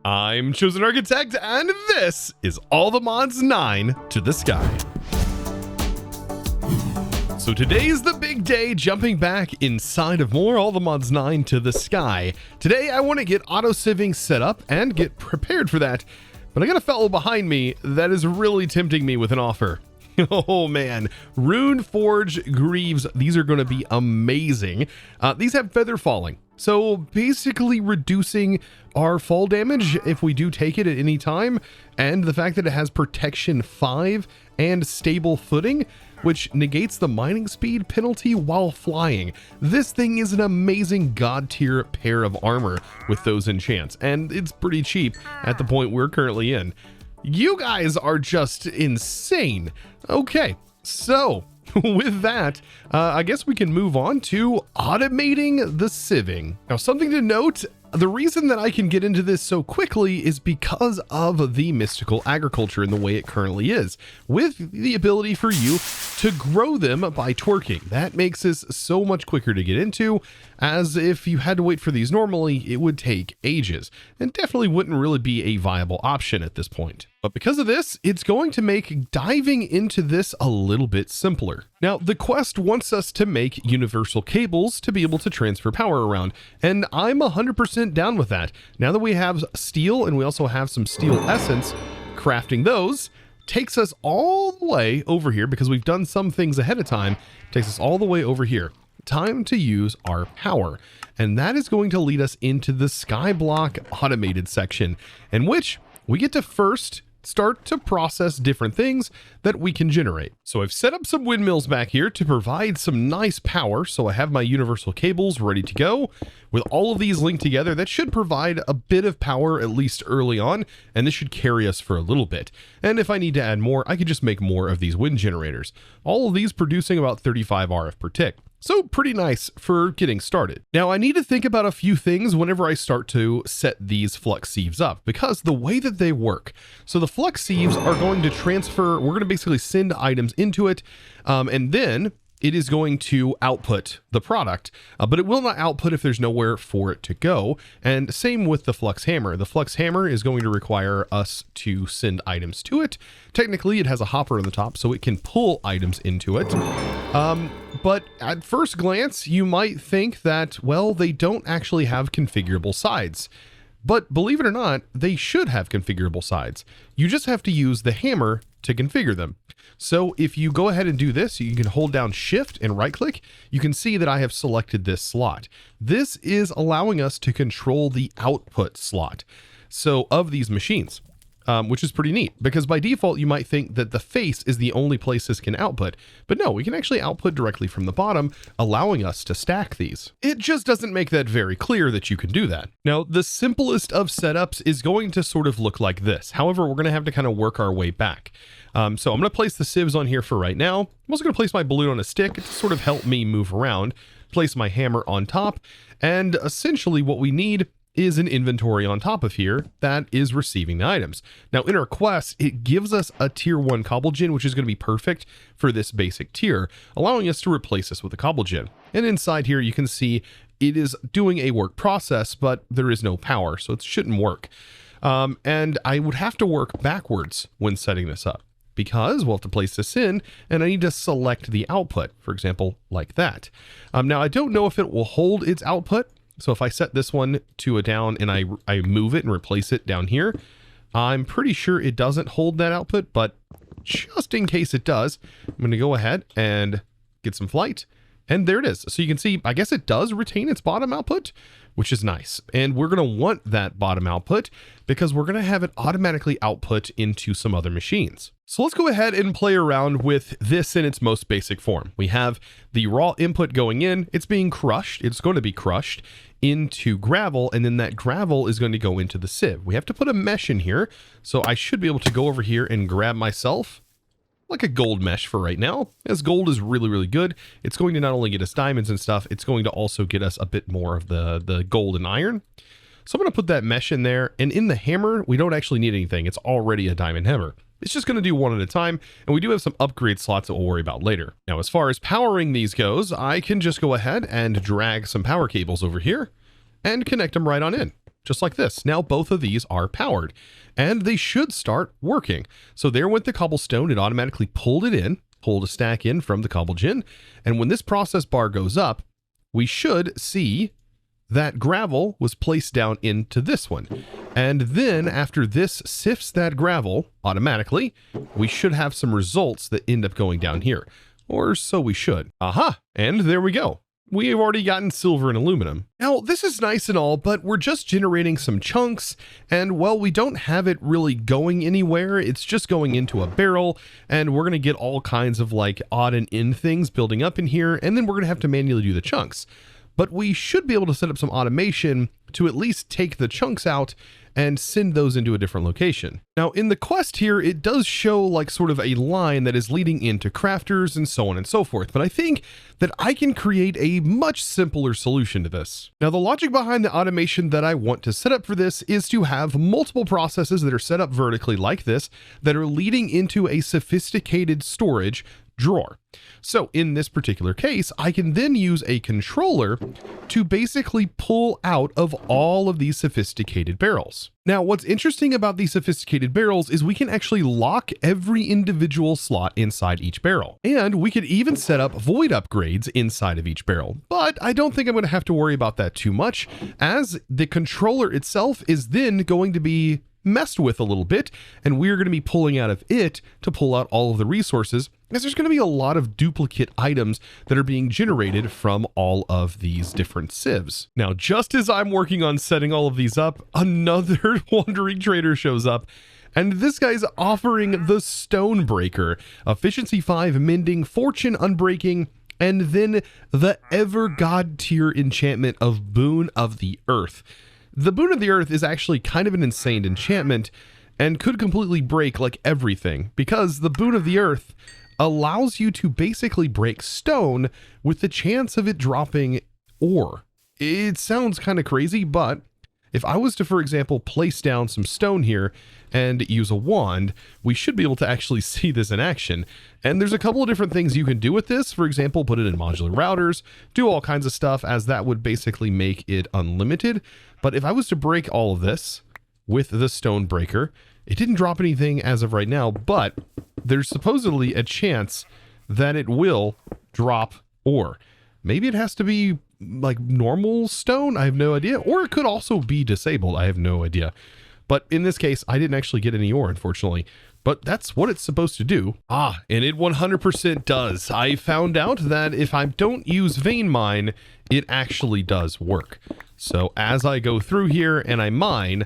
I'm ChosenArchitect, and this is All the Mods 9 to the Sky. So today is the big day, jumping back inside of more All the Mods 9 to the Sky. Today I want to get auto sieving set up and get prepared for that, but I got a fellow behind me that is really tempting me with an offer. Oh man, Rune Forge Greaves, these are going to be amazing. These have feather falling, so basically reducing our fall damage if we do take it at any time, and the fact that it has protection 5 and stable footing, which negates the mining speed penalty while flying. This thing is an amazing god tier pair of armor with those enchants, and it's pretty cheap at the point we're currently in. You guys are just insane. Okay, so with that, I guess we can move on to automating the sieving. Now, something to note, the reason that I can get into this so quickly is because of the mystical agriculture and the way it currently is, with the ability for you to grow them by twerking. That makes this so much quicker to get into, as if you had to wait for these normally, it would take ages, and definitely wouldn't really be a viable option at this point. But because of this, it's going to make diving into this a little bit simpler. Now, the quest wants us to make universal cables to be able to transfer power around, and I'm 100% down with that. Now that we have steel and we also have some steel essence, crafting those takes us all the way over here, because we've done some things ahead of time, takes us all the way over here. Time to use our power, and that is going to lead us into the Skyblock automated section, in which we get to first start to process different things that we can generate. So I've set up some windmills back here to provide some nice power. So I have my universal cables ready to go with all of these linked together. That should provide a bit of power, at least early on, and this should carry us for a little bit. And if I need to add more, I could just make more of these wind generators. All of these producing about 35 RF per tick. So pretty nice for getting started. Now I need to think about a few things whenever I start to set these flux sieves up, because the way that they work. So the flux sieves are going to transfer, we're going to basically send items into it, and then it is going to output the product, but it will not output if there's nowhere for it to go. And same with the flux hammer. The flux hammer is going to require us to send items to it. Technically, it has a hopper on the top, so it can pull items into it. But at first glance, you might think that, well, they don't actually have configurable sides. But believe it or not, they should have configurable sides. You just have to use the hammer to configure them. So if you go ahead and do this, you can hold down Shift and right click. You can see that I have selected this slot. This is allowing us to control the output slot of these machines. Which is pretty neat, because by default you might think that the face is the only place this can output, but no, we can actually output directly from the bottom, allowing us to stack these. It just doesn't make that very clear that you can do that. Now, the simplest of setups is going to sort of look like this. However, we're going to have to kind of work our way back. So I'm going to place the sieves on here for right now. I'm also going to place my balloon on a stick to sort of help me move around, place my hammer on top, and essentially what we need is an inventory on top of here that is receiving the items. Now in our quest, it gives us a tier 1 cobble gen, which is going to be perfect for this basic tier, allowing us to replace this with a cobble gen. And inside here, you can see it is doing a work process, but there is no power, so it shouldn't work. And I would have to work backwards when setting this up, because we'll have to place this in and I need to select the output, for example, like that. Now I don't know if it will hold its output. So if I set this one to a down and I move it and replace it down here, I'm pretty sure it doesn't hold that output, but just in case it does, I'm going to go ahead and get some flight. And there it is. So you can see, I guess it does retain its bottom output, which is nice. And we're going to want that bottom output because we're going to have it automatically output into some other machines. So let's go ahead and play around with this in its most basic form. We have the raw input going in, it's being crushed, it's going to be crushed into gravel, and then that gravel is going to go into the sieve. We have to put a mesh in here, so I should be able to go over here and grab myself like a gold mesh for right now, as gold is really, really good. It's going to not only get us diamonds and stuff, it's going to also get us a bit more of the gold and iron. So I'm going to put that mesh in there, and in the hammer, we don't actually need anything. It's already a diamond hammer. It's just going to do one at a time, and we do have some upgrade slots that we'll worry about later. Now, as far as powering these goes, I can just go ahead and drag some power cables over here and connect them right on in. just like this. Now both of these are powered and they should start working. So there went the cobblestone. It automatically pulled it in, pulled a stack in from the cobble gen. And when this process bar goes up, we should see that gravel was placed down into this one. And then after this sifts that gravel automatically, we should have some results that end up going down here. Or so we should. Aha! And there we go. We have already gotten silver and aluminum. Now, this is nice and all, but we're just generating some chunks, and well, we don't have it really going anywhere. It's just going into a barrel, and we're gonna get all kinds of like odd and end things building up in here, and then we're gonna have to manually do the chunks. But we should be able to set up some automation to at least take the chunks out and send those into a different location. Now in the quest here, it does show like sort of a line that is leading into crafters and so on and so forth, but I think that I can create a much simpler solution to this. Now the logic behind the automation that I want to set up for this is to have multiple processes that are set up vertically like this that are leading into a sophisticated storage drawer. So in this particular case, I can then use a controller to basically pull out of all of these sophisticated barrels. Now, what's interesting about these sophisticated barrels is we can actually lock every individual slot inside each barrel. And we could even set up void upgrades inside of each barrel. But I don't think I'm going to have to worry about that too much, as the controller itself is then going to be messed with a little bit, and we're going to be pulling out of it to pull out all of the resources, because there's going to be a lot of duplicate items that are being generated from all of these different sieves. Now, just as I'm working on setting all of these up, another wandering trader shows up, and this guy's offering the Stonebreaker, efficiency 5, mending, fortune unbreaking, and then the ever god tier enchantment of Boon of the Earth. The Boon of the Earth is actually kind of an insane enchantment and could completely break like everything, because the Boon of the Earth allows you to basically break stone with the chance of it dropping ore. It sounds kind of crazy, but if I was to, for example, place down some stone here and use a wand, we should be able to actually see this in action. And there's a couple of different things you can do with this. For example, put it in modular routers, do all kinds of stuff, as that would basically make it unlimited. But if I was to break all of this with the Stonebreaker, it didn't drop anything as of right now, but there's supposedly a chance that it will drop ore. Maybe it has to be like normal stone, I have no idea, or it could also be disabled, I have no idea. But in this case, I didn't actually get any ore, unfortunately, but that's what it's supposed to do. Ah, and it 100% does. I found out that if I don't use vein mine, it actually does work. So as I go through here and I mine,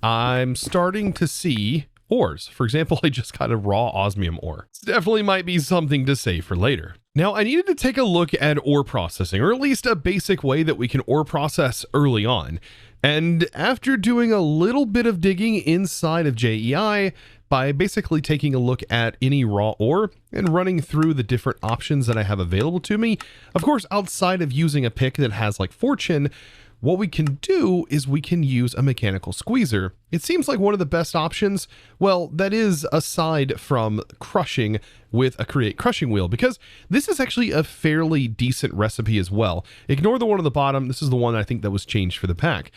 I'm starting to see ores. For example, I just got a raw osmium ore. This definitely might be something to save for later. Now, I needed to take a look at ore processing, or at least a basic way that we can ore process early on. And after doing a little bit of digging inside of JEI, by basically taking a look at any raw ore and running through the different options that I have available to me, of course, outside of using a pick that has like fortune, what we can do is we can use a mechanical squeezer. It seems like one of the best options. Well, that is aside from crushing with a create crushing wheel, because this is actually a fairly decent recipe as well. Ignore the one on the bottom. This is the one I think that was changed for the pack.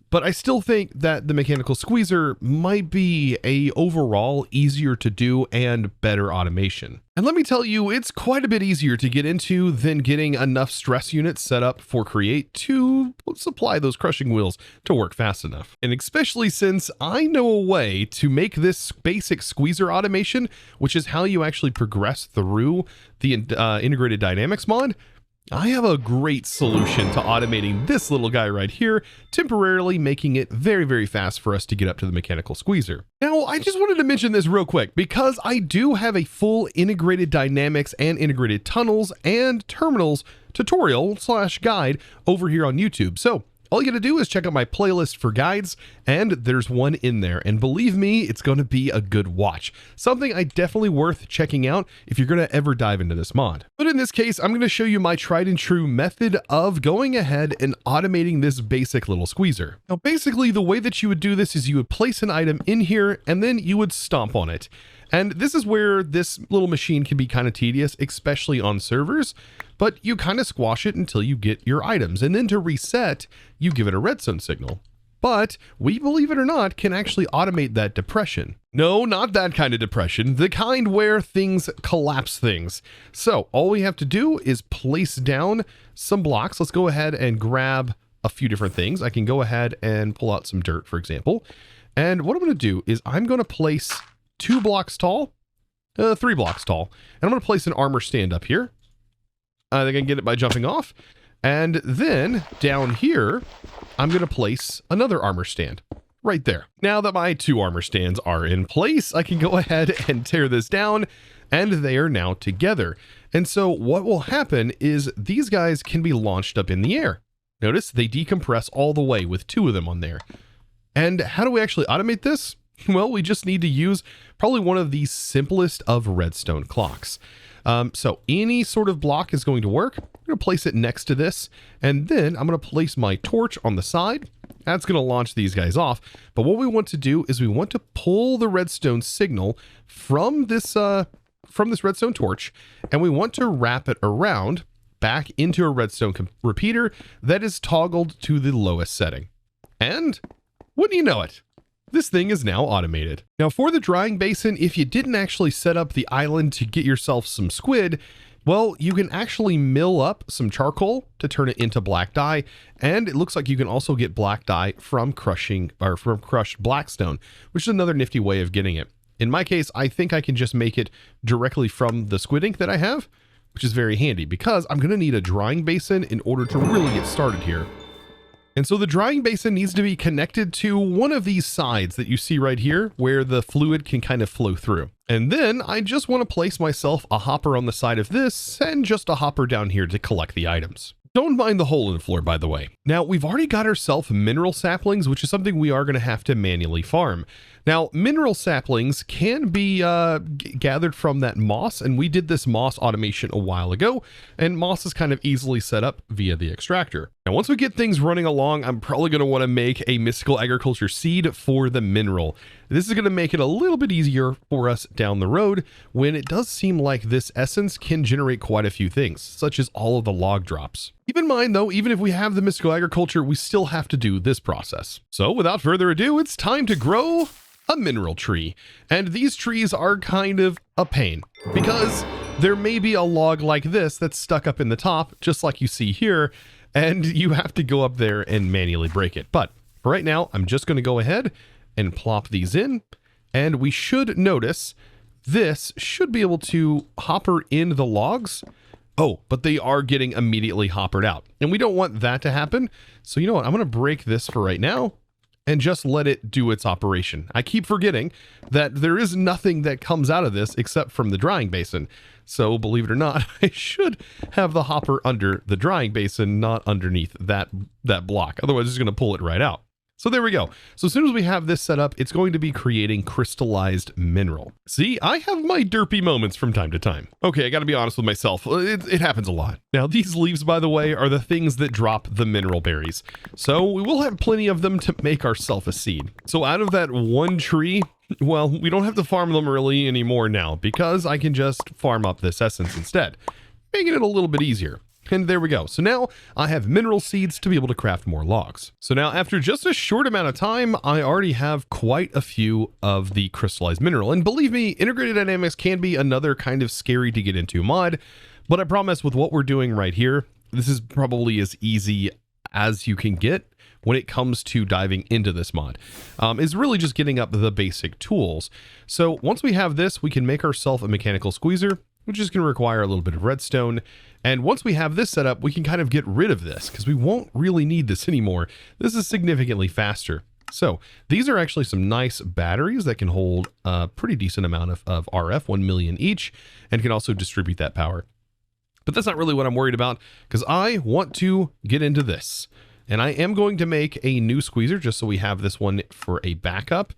But I still think that the mechanical squeezer might be a overall easier to do and better automation. And let me tell you, it's quite a bit easier to get into than getting enough stress units set up for create to supply those crushing wheels to work fast enough. And especially since I know a way to make this basic squeezer automation, which is how you actually progress through the integrated dynamics mod, I have a great solution to automating this little guy right here, temporarily making it very, very fast for us to get up to the mechanical squeezer. Now, I just wanted to mention this real quick because I do have a full integrated dynamics and integrated tunnels and terminals tutorial / guide over here on YouTube. So all you gotta do is check out my playlist for guides, and there's one in there. And believe me, it's gonna be a good watch. Something definitely worth checking out if you're gonna ever dive into this mod. But in this case, I'm gonna show you my tried and true method of going ahead and automating this basic little squeezer. Now, basically the way that you would do this is you would place an item in here and then you would stomp on it. And this is where this little machine can be kind of tedious, especially on servers, but you kind of squash it until you get your items. And then to reset, you give it a redstone signal. but we, believe it or not, can actually automate that depression. No, not that kind of depression, the kind where things collapse things. So all we have to do is place down some blocks. Let's go ahead and grab a few different things. I can go ahead and pull out some dirt, for example. And what I'm going to do is I'm going to place 2 blocks tall, 3 blocks tall, and I'm going to place an armor stand up here. I think I can get it by jumping off. And then down here, I'm going to place another armor stand right there. Now that my 2 armor stands are in place, I can go ahead and tear this down, and they are now together. And so what will happen is these guys can be launched up in the air. Notice they decompress all the way with 2 of them on there. And how do we actually automate this? Well, we just need to use probably one of the simplest of redstone clocks. So any sort of block is going to work. I'm going to place it next to this, and then I'm going to place my torch on the side. That's going to launch these guys off. But what we want to do is we want to pull the redstone signal from this redstone torch, and we want to wrap it around back into a redstone repeater that is toggled to the lowest setting. And wouldn't you know it, this thing is now automated. Now for the drying basin, if you didn't actually set up the island to get yourself some squid, well, you can actually mill up some charcoal to turn it into black dye. And it looks like you can also get black dye from crushed blackstone, which is another nifty way of getting it. In my case, I think I can just make it directly from the squid ink that I have, which is very handy because I'm going to need a drying basin in order to really get started here. And so the drying basin needs to be connected to one of these sides that you see right here where the fluid can kind of flow through. And then I just want to place myself a hopper on the side of this and just a hopper down here to collect the items. Don't mind the hole in the floor, by the way. Now, we've already got ourselves mineral saplings, which is something we are going to have to manually farm. Now, mineral saplings can be gathered from that moss, and we did this moss automation a while ago, and moss is kind of easily set up via the extractor. Now, once we get things running along, I'm probably going to want to make a mystical agriculture seed for the mineral. This is going to make it a little bit easier for us down the road when it does seem like this essence can generate quite a few things, such as all of the log drops. Keep in mind though, even if we have the mystical agriculture, we still have to do this process. So without further ado, it's time to grow a mineral tree. And these trees are kind of a pain because there may be a log like this that's stuck up in the top, just like you see here, and you have to go up there and manually break it. But for right now, I'm just going to go ahead and plop these in, and we should notice this should be able to hopper in the logs. Oh, but they are getting immediately hoppered out, and we don't want that to happen. So you know what? I'm going to break this for right now and just let it do its operation. I keep forgetting that there is nothing that comes out of this except from the drying basin. So believe it or not, I should have the hopper under the drying basin, not underneath that block. Otherwise, it's going to pull it right out. So there we go. So as soon as we have this set up, it's going to be creating crystallized mineral. See, I have my derpy moments from time to time. Okay, I got to be honest with myself. It happens a lot. Now, these leaves, by the way, are the things that drop the mineral berries. So we will have plenty of them to make ourselves a seed. So out of that one tree, well, we don't have to farm them really anymore now because I can just farm up this essence instead, making it a little bit easier. And there we go. So now I have mineral seeds to be able to craft more logs. So now after just a short amount of time, I already have quite a few of the crystallized mineral. And believe me, integrated dynamics can be another kind of scary to get into mod, but I promise with what we're doing right here, this is probably as easy as you can get when it comes to diving into this mod. Is really just getting up the basic tools. So once we have this, we can make ourselves a mechanical squeezer, which is going to require a little bit of redstone. And once we have this set up, we can kind of get rid of this because we won't really need this anymore. This is significantly faster. So these are actually some nice batteries that can hold a pretty decent amount of RF, 1 million each, and can also distribute that power. But that's not really what I'm worried about because I want to get into this. And I am going to make a new squeezer just so we have this one for a backup.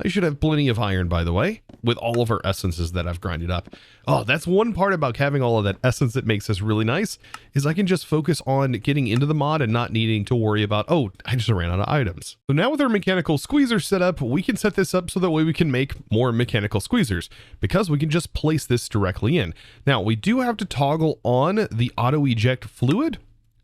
I should have plenty of iron, by the way, with all of our essences that I've grinded up. Oh, that's one part about having all of that essence that makes this really nice, is I can just focus on getting into the mod and not needing to worry about, oh, I just ran out of items. So now with our mechanical squeezer set up, we can set this up so that way we can make more mechanical squeezers because we can just place this directly in. Now, we do have to toggle on the auto eject fluid.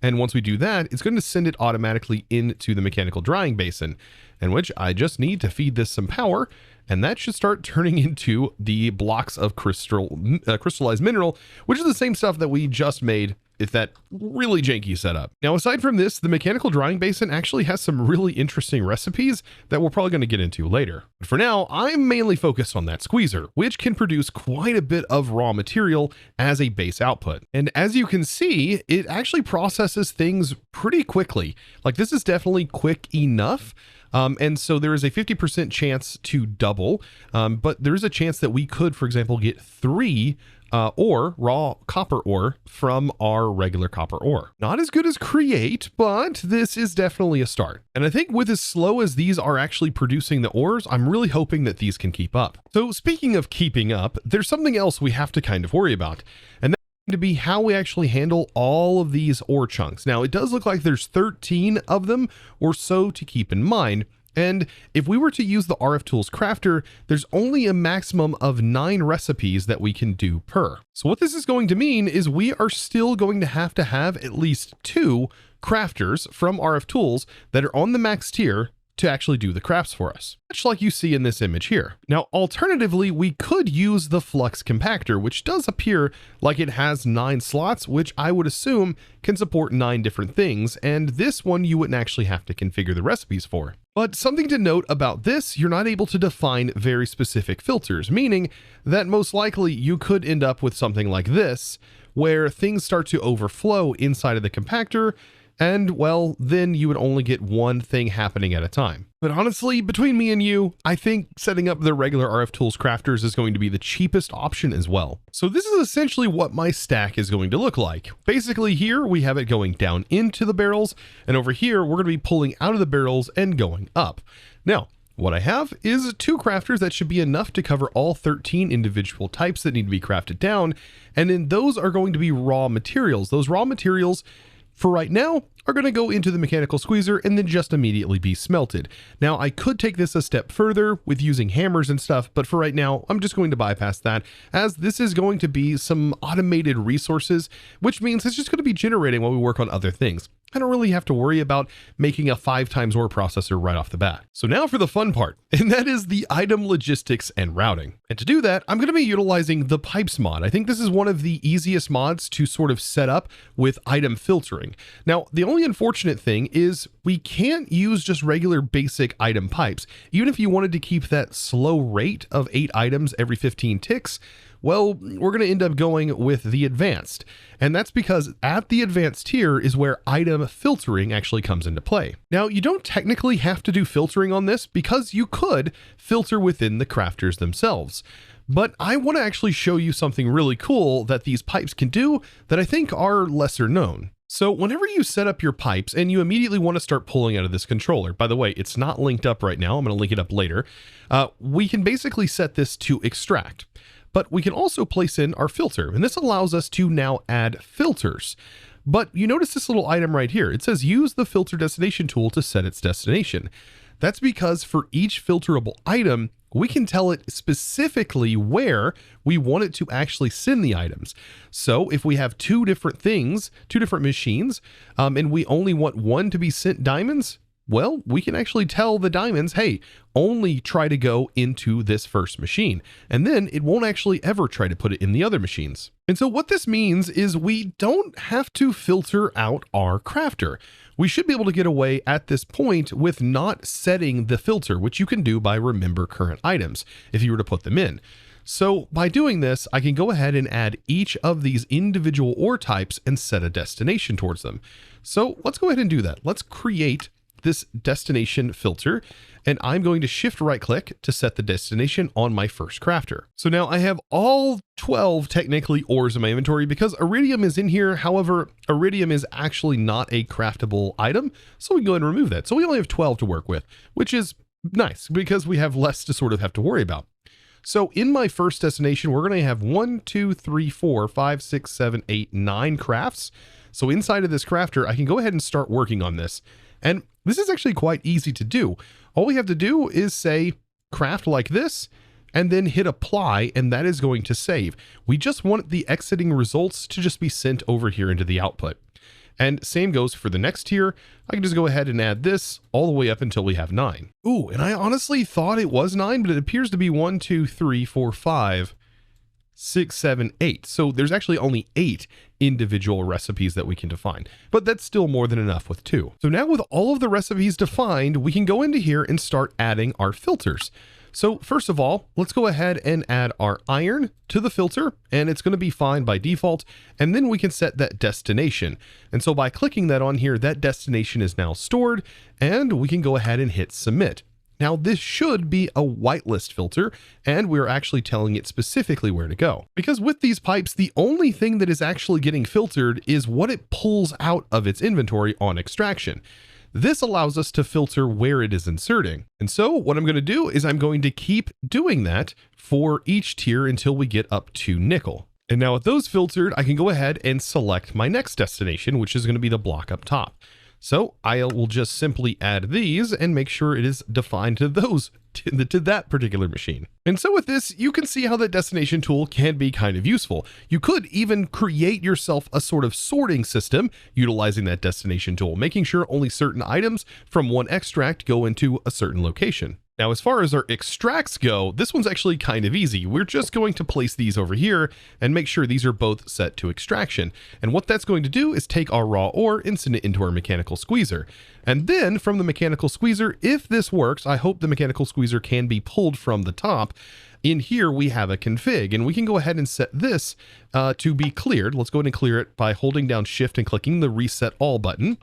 And once we do that, it's going to send it automatically into the mechanical drying basin, in which I just need to feed this some power, and that should start turning into the blocks of crystallized mineral, which is the same stuff that we just made with that really janky setup. Now, aside from this, the mechanical drying basin actually has some really interesting recipes that we're probably going to get into later. But for now, I'm mainly focused on that squeezer, which can produce quite a bit of raw material as a base output. And as you can see, it actually processes things pretty quickly. Like, this is definitely quick enough. And so there is a 50% chance to double, but there is a chance that we could, for example, get 3 raw copper ore from our regular copper ore. Not as good as create, but this is definitely a start. And I think with as slow as these are actually producing the ores, I'm really hoping that these can keep up. So speaking of keeping up, there's something else we have to kind of worry about, and that's going to be how we actually handle all of these ore chunks. Now, it does look like there's 13 of them or so to keep in mind. And if we were to use the RF Tools Crafter, there's only a maximum of 9 recipes that we can do per. So what this is going to mean is we are still going to have at least 2 crafters from RF Tools that are on the max tier to actually do the crafts for us, much like you see in this image here. Now, alternatively, we could use the Flux Compactor, which does appear like it has 9 slots, which I would assume can support 9 different things, and this one you wouldn't actually have to configure the recipes for. But something to note about this, you're not able to define very specific filters, meaning that most likely you could end up with something like this, where things start to overflow inside of the compactor, and well, then you would only get one thing happening at a time. But honestly, between me and you, I think setting up the regular RF Tools Crafters is going to be the cheapest option as well. So this is essentially what my stack is going to look like. Basically here, we have it going down into the barrels, and over here, we're going to be pulling out of the barrels and going up. Now, what I have is 2 crafters that should be enough to cover all 13 individual types that need to be crafted down, and then those are going to be raw materials. Those raw materials, for right now, are going to go into the mechanical squeezer and then just immediately be smelted. Now, I could take this a step further with using hammers and stuff, but for right now, I'm just going to bypass that, as this is going to be some automated resources, which means it's just going to be generating while we work on other things. I don't really have to worry about making a 5 times ore processor right off the bat. So now for the fun part, and that is the item logistics and routing. And to do that, I'm going to be utilizing the pipes mod. I think this is one of the easiest mods to sort of set up with item filtering. Now, the only unfortunate thing is we can't use just regular basic item pipes. Even if you wanted to keep that slow rate of 8 items every 15 ticks, well, we're going to end up going with the advanced. And that's because at the advanced tier is where item filtering actually comes into play. Now, you don't technically have to do filtering on this because you could filter within the crafters themselves. But I want to actually show you something really cool that these pipes can do that I think are lesser known. So whenever you set up your pipes and you immediately want to start pulling out of this controller, by the way, it's not linked up right now. I'm going to link it up later. We can basically set this to extract. But we can also place in our filter, and this allows us to now add filters. But you notice this little item right here. It says use the filter destination tool to set its destination. That's because for each filterable item, we can tell it specifically where we want it to actually send the items. So if we have 2 different things, 2 different machines, and we only want one to be sent diamonds, well, we can actually tell the diamonds, hey, only try to go into this first machine, and then it won't actually ever try to put it in the other machines. And so what this means is we don't have to filter out our crafter. We should be able to get away at this point with not setting the filter, which you can do by remember current items if you were to put them in. So by doing this, I can go ahead and add each of these individual ore types and set a destination towards them. So let's go ahead and do that. Let's create this destination filter, and I'm going to shift right click to set the destination on my first crafter. So now I have all 12 technically ores in my inventory because iridium is in here. However, iridium is actually not a craftable item, so we can go ahead and remove that. So we only have 12 to work with, which is nice because we have less to sort of have to worry about. So in my first destination, we're going to have 1, 2, 3, 4, 5, 6, 7, 8, 9 crafts. So inside of this crafter, I can go ahead and start working on this. And this is actually quite easy to do. All we have to do is say craft like this and then hit apply, and that is going to save. We just want the exiting results to just be sent over here into the output. And same goes for the next tier. I can just go ahead and add this all the way up until we have 9. Ooh, and I honestly thought it was 9, but it appears to be 1, 2, 3, 4, 5, 6, 7, 8. So there's actually only 8 individual recipes that we can define, but that's still more than enough with 2. So now with all of the recipes defined, we can go into here and start adding our filters. So first of all, let's go ahead and add our iron to the filter, and it's going to be fine by default. And then we can set that destination. And so by clicking that on here, that destination is now stored, and we can go ahead and hit submit. Now this should be a whitelist filter, and we're actually telling it specifically where to go. Because with these pipes, the only thing that is actually getting filtered is what it pulls out of its inventory on extraction. This allows us to filter where it is inserting. And so what I'm going to do is I'm going to keep doing that for each tier until we get up to nickel. And now with those filtered, I can go ahead and select my next destination, which is going to be the block up top. So I will just simply add these and make sure it is defined to those, to that particular machine. And so with this, you can see how that destination tool can be kind of useful. You could even create yourself a sort of sorting system utilizing that destination tool, making sure only certain items from one extract go into a certain location. Now, as far as our extracts go, this one's actually kind of easy. We're just going to place these over here and make sure these are both set to extraction. And what that's going to do is take our raw ore and send it into our mechanical squeezer. And then from the mechanical squeezer, if this works, I hope the mechanical squeezer can be pulled from the top. In here, we have a config, and we can go ahead and set this to be cleared. Let's go ahead and clear it by holding down Shift and clicking the Reset All button.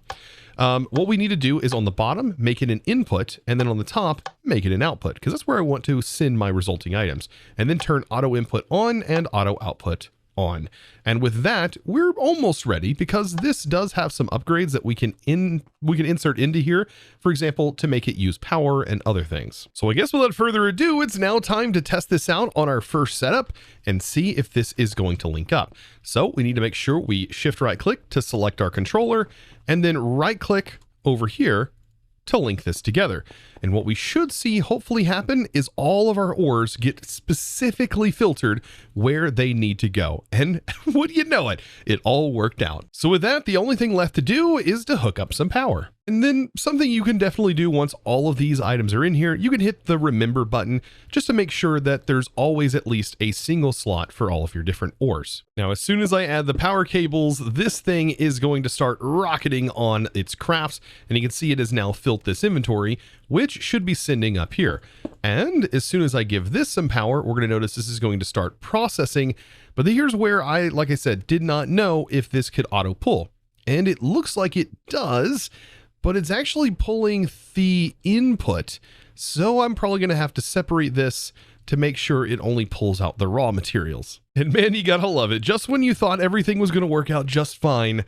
What we need to do is on the bottom, make it an input, and then on the top, make it an output, because that's where I want to send my resulting items. And then turn auto input on and auto output on. And with that, we're almost ready, because this does have some upgrades that we can insert into here, for example, to make it use power and other things. So I guess without further ado, it's now time to test this out on our first setup and see if this is going to link up. So we need to make sure we shift right click to select our controller, and then right click over here to link this together. And what we should see hopefully happen is all of our ores get specifically filtered where they need to go. And wouldn't you know it all worked out. So with that, the only thing left to do is to hook up some power. And then something you can definitely do once all of these items are in here, you can hit the remember button just to make sure that there's always at least a single slot for all of your different ores. Now, as soon as I add the power cables, this thing is going to start rocketing on its crafts, and you can see it has now filled this inventory, which should be sending up here. And as soon as I give this some power, we're going to notice this is going to start processing. But here's where I, like I said, did not know if this could auto pull. And it looks like it does, but it's actually pulling the input. So I'm probably going to have to separate this to make sure it only pulls out the raw materials. And man, you gotta love it. Just when you thought everything was going to work out just fine,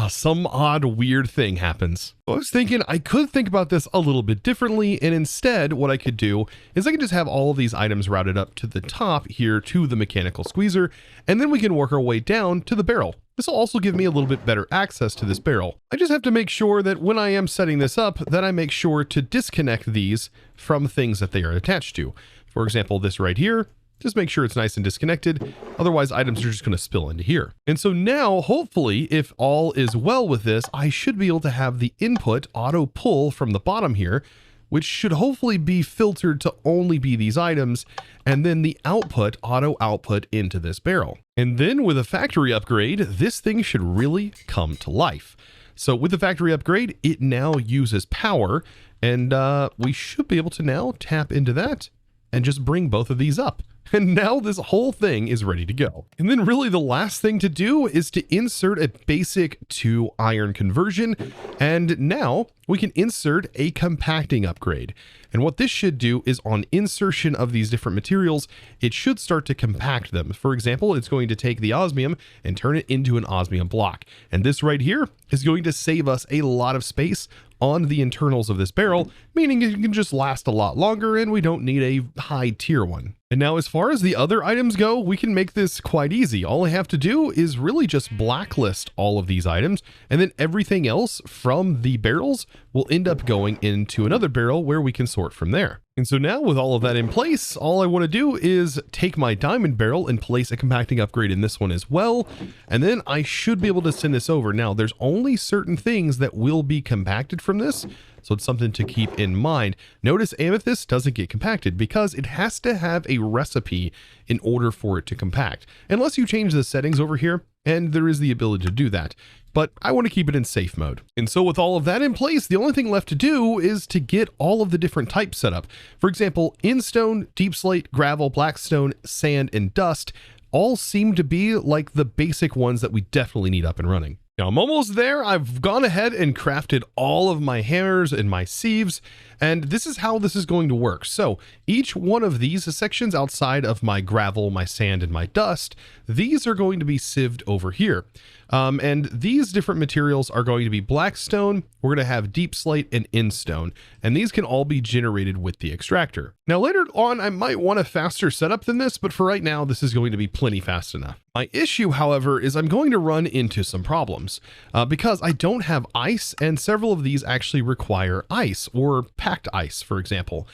some odd, weird thing happens. I was thinking I could think about this a little bit differently, and instead what I could do is I can just have all of these items routed up to the top here to the mechanical squeezer, and then we can work our way down to the barrel. This will also give me a little bit better access to this barrel. I just have to make sure that when I am setting this up, that I make sure to disconnect these from things that they are attached to. For example, this right here, just make sure it's nice and disconnected. Otherwise, items are just going to spill into here. And so now, hopefully, if all is well with this, I should be able to have the input auto pull from the bottom here, which should hopefully be filtered to only be these items, and then the output auto output into this barrel. And then with a factory upgrade, this thing should really come to life. So with the factory upgrade, it now uses power, and we should be able to now tap into that and just bring both of these up. And now this whole thing is ready to go. And then really the last thing to do is to insert a basic to iron conversion. And now we can insert a compacting upgrade. And what this should do is on insertion of these different materials, it should start to compact them. For example, it's going to take the osmium and turn it into an osmium block. And this right here is going to save us a lot of space on the internals of this barrel, meaning it can just last a lot longer and we don't need a high tier one. And now as far as the other items go, we can make this quite easy. All I have to do is really just blacklist all of these items, and then everything else from the barrels will end up going into another barrel where we can sort from there. And so now with all of that in place, all I want to do is take my diamond barrel and place a compacting upgrade in this one as well. And then I should be able to send this over. Now there's only certain things that will be compacted from this. So it's something to keep in mind. Notice amethyst doesn't get compacted because it has to have a recipe in order for it to compact. Unless you change the settings over here, and there is the ability to do that. But I want to keep it in safe mode. And so with all of that in place, the only thing left to do is to get all of the different types set up. For example, instone, deep slate, gravel, blackstone, sand, and dust all seem to be like the basic ones that we definitely need up and running. Now I'm almost there. I've gone ahead and crafted all of my hammers and my sieves, and this is how this is going to work. So each one of these sections outside of my gravel, my sand, and my dust, these are going to be sieved over here. And these different materials are going to be blackstone, we're going to have deep slate, and instone, and these can all be generated with the extractor. Now later on I might want a faster setup than this, but for right now this is going to be plenty fast enough. My issue, however, is I'm going to run into some problems because I don't have ice, and several of these actually require ice, or packed ice, for example.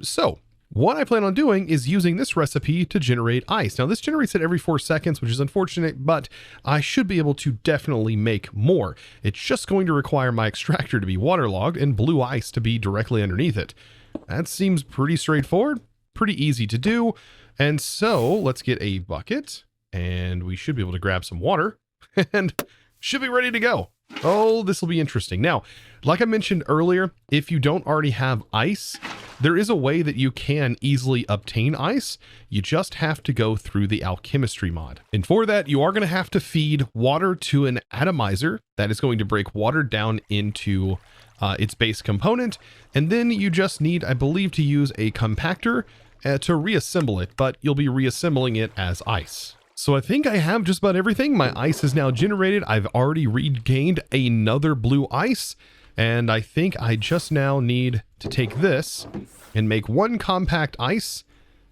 So what I plan on doing is using this recipe to generate ice. Now this generates it every 4 seconds, which is unfortunate, but I should be able to definitely make more. It's just going to require my extractor to be waterlogged and blue ice to be directly underneath it. That seems pretty straightforward, pretty easy to do. And so let's get a bucket and we should be able to grab some water and should be ready to go. Oh, this will be interesting. Now, like I mentioned earlier, if you don't already have ice, there is a way that you can easily obtain ice. You just have to go through the alchemistry mod. And for that, you are going to have to feed water to an atomizer that is going to break water down into its base component. And then you just need, I believe, to use a compactor to reassemble it, but you'll be reassembling it as ice. So I think I have just about everything. My ice is now generated. I've already regained another blue ice. And I think I just now need to take this and make one compact ice.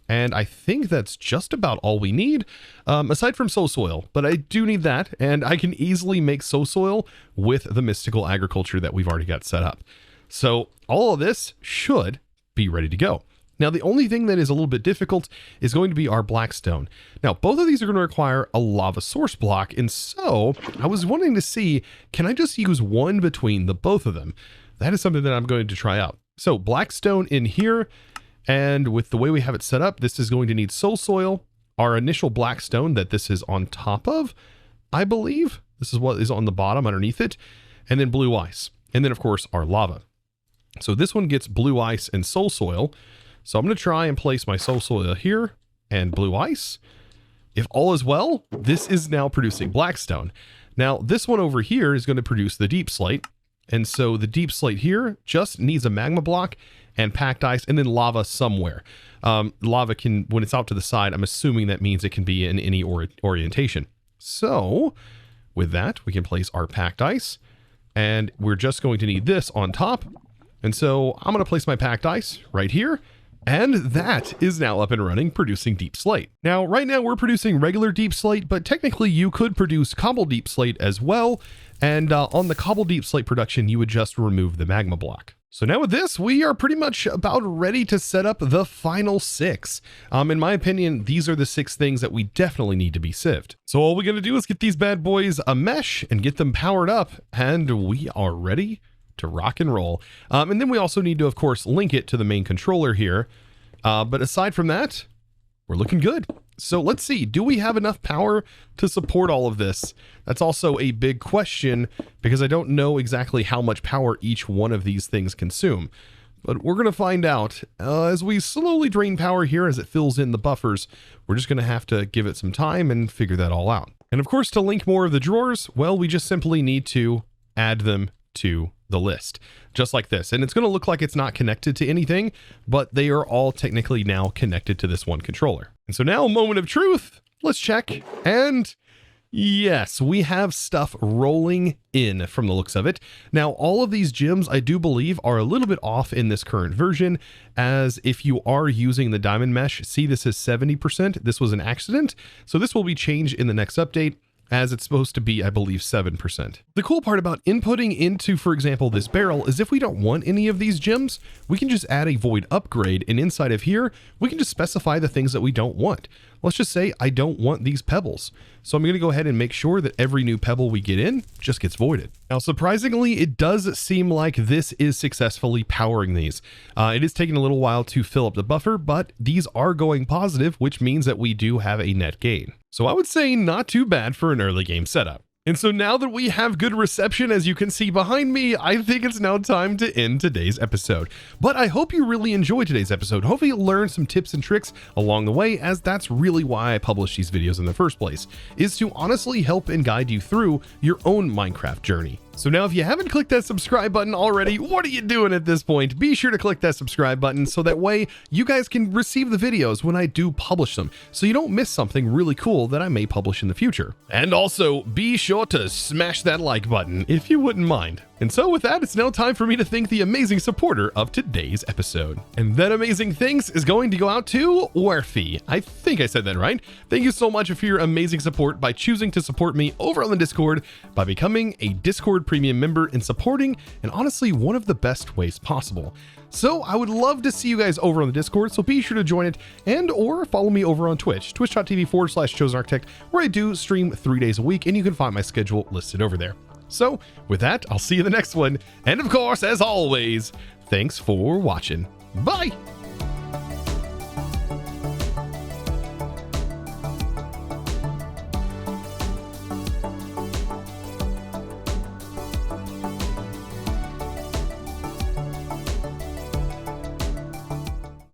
And I think that's just about all we need, aside from soul soil. But I do need that, and I can easily make soul soil with the mystical agriculture that we've already got set up. So all of this should be ready to go. Now, the only thing that is a little bit difficult is going to be our blackstone. Now, both of these are going to require a lava source block. And so I was wanting to see, can I just use one between the both of them? That is something that I'm going to try out. So blackstone in here, and with the way we have it set up, this is going to need soul soil, our initial blackstone that this is on top of, I believe. This is what is on the bottom underneath it, and then blue ice. And then of course our lava. So this one gets blue ice and soul soil. So I'm going to try and place my soul soil here and blue ice. If all is well, this is now producing blackstone. Now this one over here is going to produce the deep slate. And so the deep slate here just needs a magma block and packed ice and then lava somewhere. Lava can, when it's out to the side, I'm assuming that means it can be in any orientation. So with that, we can place our packed ice, and we're just going to need this on top. And so I'm going to place my packed ice right here. And that is now up and running, producing deep slate. Now, right now we're producing regular deep slate, but technically you could produce cobble deep slate as well. And on the cobble deep slate production, you would just remove the magma block. So now with this, we are pretty much about ready to set up the final 6. In my opinion, these are the 6 things that we definitely need to be sieved. So all we're going to do is get these bad boys a mesh and get them powered up, and we are ready to rock and roll. And then we also need to, of course, link it to the main controller here. But aside from that, we're looking good. So let's see, do we have enough power to support all of this? That's also a big question because I don't know exactly how much power each one of these things consume. But we're going to find out as we slowly drain power here as it fills in the buffers. We're just going to have to give it some time and figure that all out. And of course, to link more of the drawers, well, we just simply need to add them to the list, just like this. And it's going to look like it's not connected to anything, but they are all technically now connected to this one controller. And so now, moment of truth, let's check. And yes, we have stuff rolling in from the looks of it. Now, all of these gems, I do believe, are a little bit off in this current version, as if you are using the diamond mesh, see this is 70%. This was an accident. So this will be changed in the next update. as it's supposed to be, I believe, 7%. The cool part about inputting into, for example, this barrel is if we don't want any of these gems, we can just add a void upgrade, and inside of here, we can just specify the things that we don't want. Let's just say I don't want these pebbles. So I'm going to go ahead and make sure that every new pebble we get in just gets voided. Now, surprisingly, it does seem like this is successfully powering these. It is taking a little while to fill up the buffer, but these are going positive, which means that we do have a net gain. So I would say not too bad for an early game setup. And so now that we have good reception, as you can see behind me, I think it's now time to end today's episode. But I hope you really enjoyed today's episode. Hopefully you learned some tips and tricks along the way, as that's really why I publish these videos in the first place, is to honestly help and guide you through your own Minecraft journey. So now if you haven't clicked that subscribe button already, what are you doing at this point? Be sure to click that subscribe button so that way you guys can receive the videos when I do publish them, so you don't miss something really cool that I may publish in the future. And also be sure to smash that like button if you wouldn't mind. And so with that, it's now time for me to thank the amazing supporter of today's episode. And that amazing thanks is going to go out to Werfi. I think I said that right. Thank you so much for your amazing support by choosing to support me over on the Discord by becoming a Discord premium member and supporting in honestly one of the best ways possible. So I would love to see you guys over on the Discord, so be sure to join it and or follow me over on Twitch, twitch.tv/ChosenArchitect, where I do stream 3 days a week, and you can find my schedule listed over there. So with that, I'll see you in the next one. And of course, as always, thanks for watching. Bye!